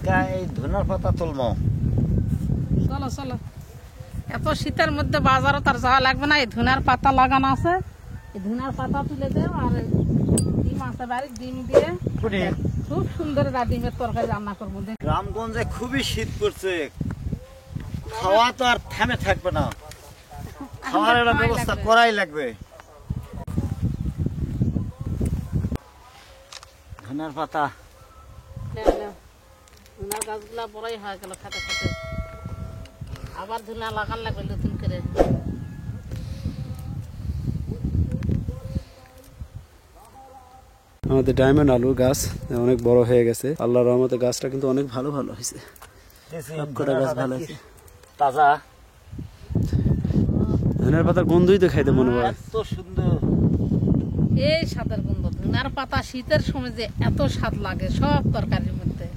আজকে এই ধনার পাতা তুলবো। চলো চলো, এত শীতের মধ্যে বাজারও তার যাওয়া লাগবে না। এই ধনার পাতা লাগানো আছে, এই ধনার পাতা তুলে দেও। আর ডিম আছে বাড়ির, ডিম দিয়ে খুব সুন্দর ডিমের তরকারি রান্না করবো। গ্রামগঞ্জে খুবই শীত পড়ছে, খাওয়া তো আর থেমে থাকবে না, খাওয়ার একটা ব্যবস্থা করাই লাগবে। ধনার পাতা ধনার গাছগুলা বড়ই হয়ে গেল খাতে খাতে, আবার ধনা লাগান লাগবে নতুন করে। আমাদের ডায়মন্ড আলু গাছ অনেক বড় হয়ে গেছে, আল্লাহর রহমতে গাছটা কিন্তু অনেক ভালো ভালো হয়েছে। সবকটা গাছ ভালো হয়েছে, তাজা। ধনের পাতার গন্ধই তো খাইতে মনে হয়, এত সুন্দর এই স্বাদের গন্ধ। ধনার পাতা শীতের সময় যে এত স্বাদ লাগে সব তরকারির মধ্যে।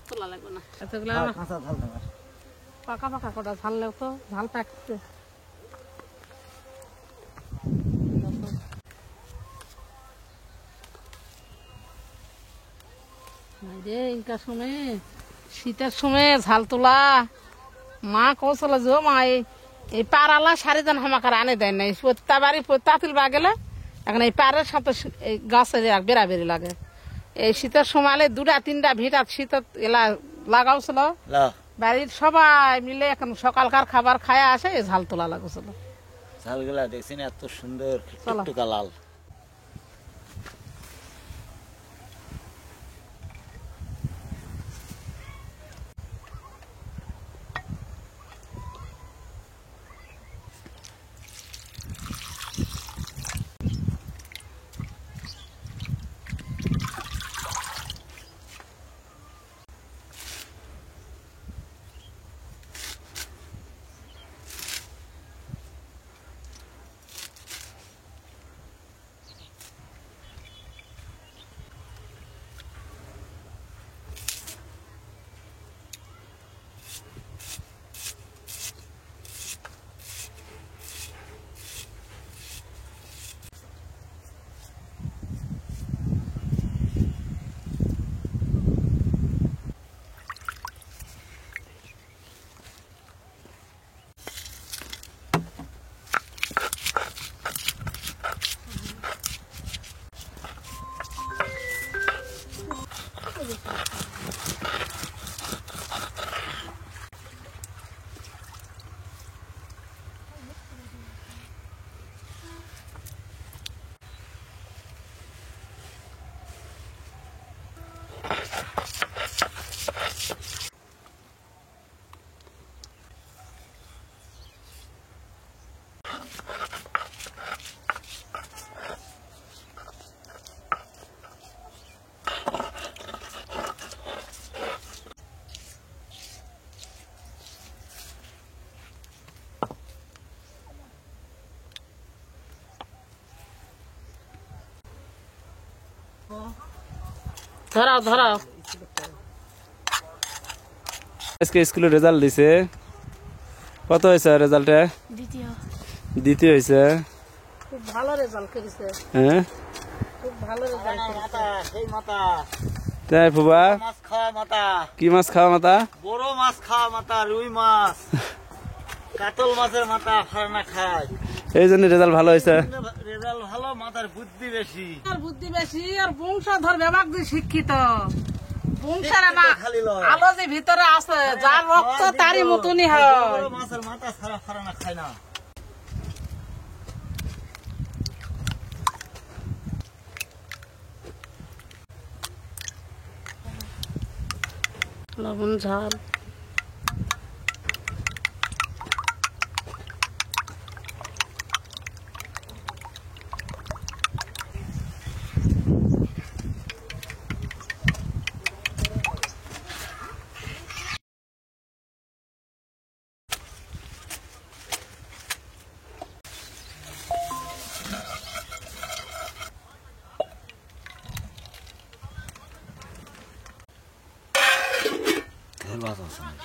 তোলা লাগবে না এতগুলা, পাকা পাকা কটা ঝাললেও তো ঝাল পাকছে। সময় শীতের সময় ঝাল তোলা মা কৌশল যে মা এই পাড়ালা সারিদান হামাকার আনে দেয় নাই, প্রত্যা বাড়ি প্রত্যা তুলবা গেলে এখন এই পাড়ের সাথে এই গাছের বেড়াবেড়ি লাগে। এই শীতের সময় দুটা তিনটা ভিটা শীত এলা লাগাওছিল বাড়ির সবাই মিলে। এখন সকালকার খাবার খায়া আসে এই ঝাল তোলা লাগছিল। ঝালগুলা দেখছি না, এত সুন্দর টুকটুকা লাল। ধরাও ধরাও। আজকে স্কুলে রেজাল্ট দিছে, কত হয়েছে রেজাল্টে? দ্বিতীয় হয়েছে। খুব ভালো রেজাল্ট করেছে। হ্যাঁ খুব ভালো রেজাল্ট করেছে। তাই ফুবা মাছ খাওয়া মাতা, কি মাছ খাওয়া মাতা? বড় মাছ খাওয়া মাতা, রুই মাছ, কাতল মাছের মাথা ফারানা খায়, এই জন্য রেজাল্ট ভালো হয়েছে। রেজাল্ট ভালো, মাথার বুদ্ধি বেশি। আর বুদ্ধি বেশি আর বংশধর বিভাগ দিয়ে শিক্ষিত। বংশের না আলো যে ভিতরে আছে, যার রক্ত তারই মতনই হয়। মাছের মাথা ছাড়া ফারানা খায় না। লবণ ঝাল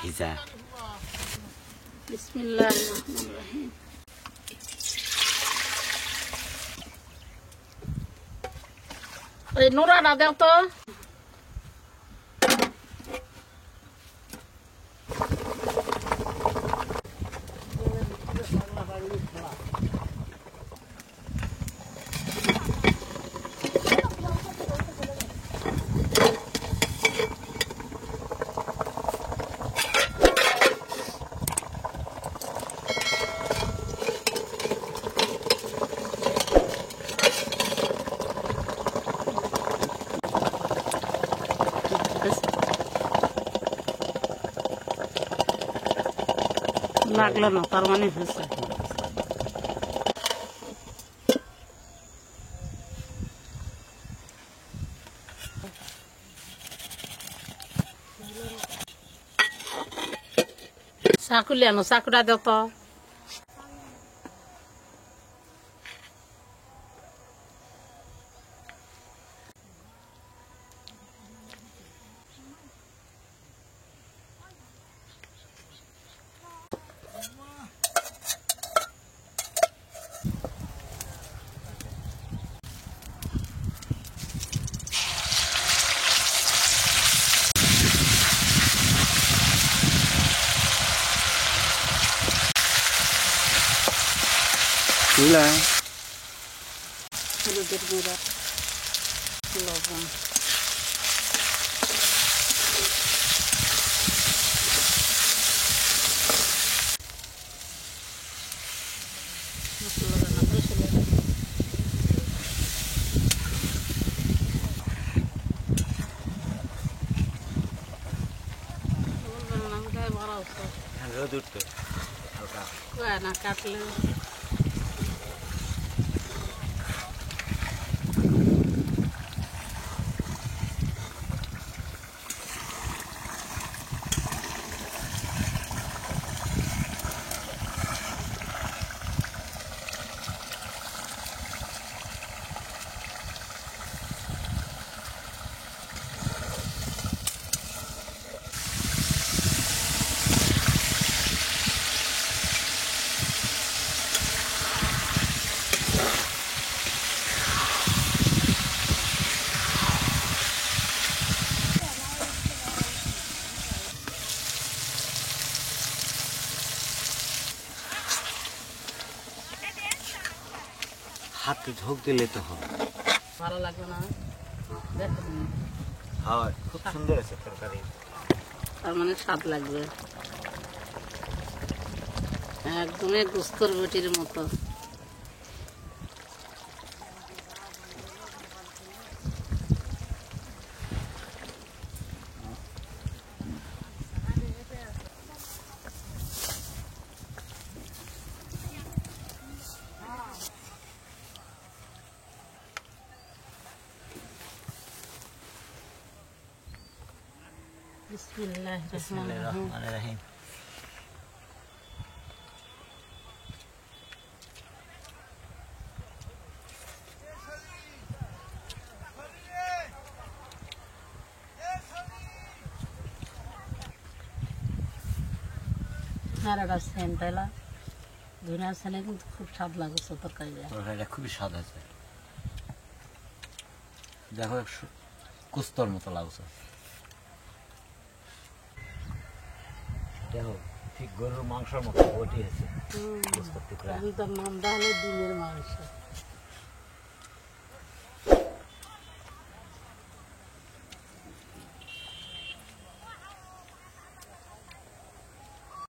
ভিজা। বিসমিল্লাহির রহমানির রহিম। ওই নোড়াটা দাও তো। লাগলো না, তার মানে হয়েছে। চাকুলি আনো, চাকুটা দাও তো। বুঝলেন? হলুদের গুঁড়া, লবণ, রোদ উঠতো হালকা। না কাটলে হাতে ঝোঁক দিলে তো হবে। ভালো লাগবে না, দেখুন হয়, খুব সুন্দর আছে তরকারি। তার মানে স্বাদ লাগবে, একদমই গুস্তর বটির মতো। বিসমিল্লাহির রহমানির রহিম। রহমানির রহিম। আর একটা সেন্ট তাইলা ধনিয়া সেনে কিন্তু খুব স্বাদ লাগছে তরকারিটা। তরকারিটা খুবই স্বাদ আছে, দেখো কুস্তর মতো লাগছে। দেখো ঠিক গরুর মাংসের মতো বটি আছে, কুস্তর টুকরা। কিন্তু নামটা হলো ডিমের মাংস।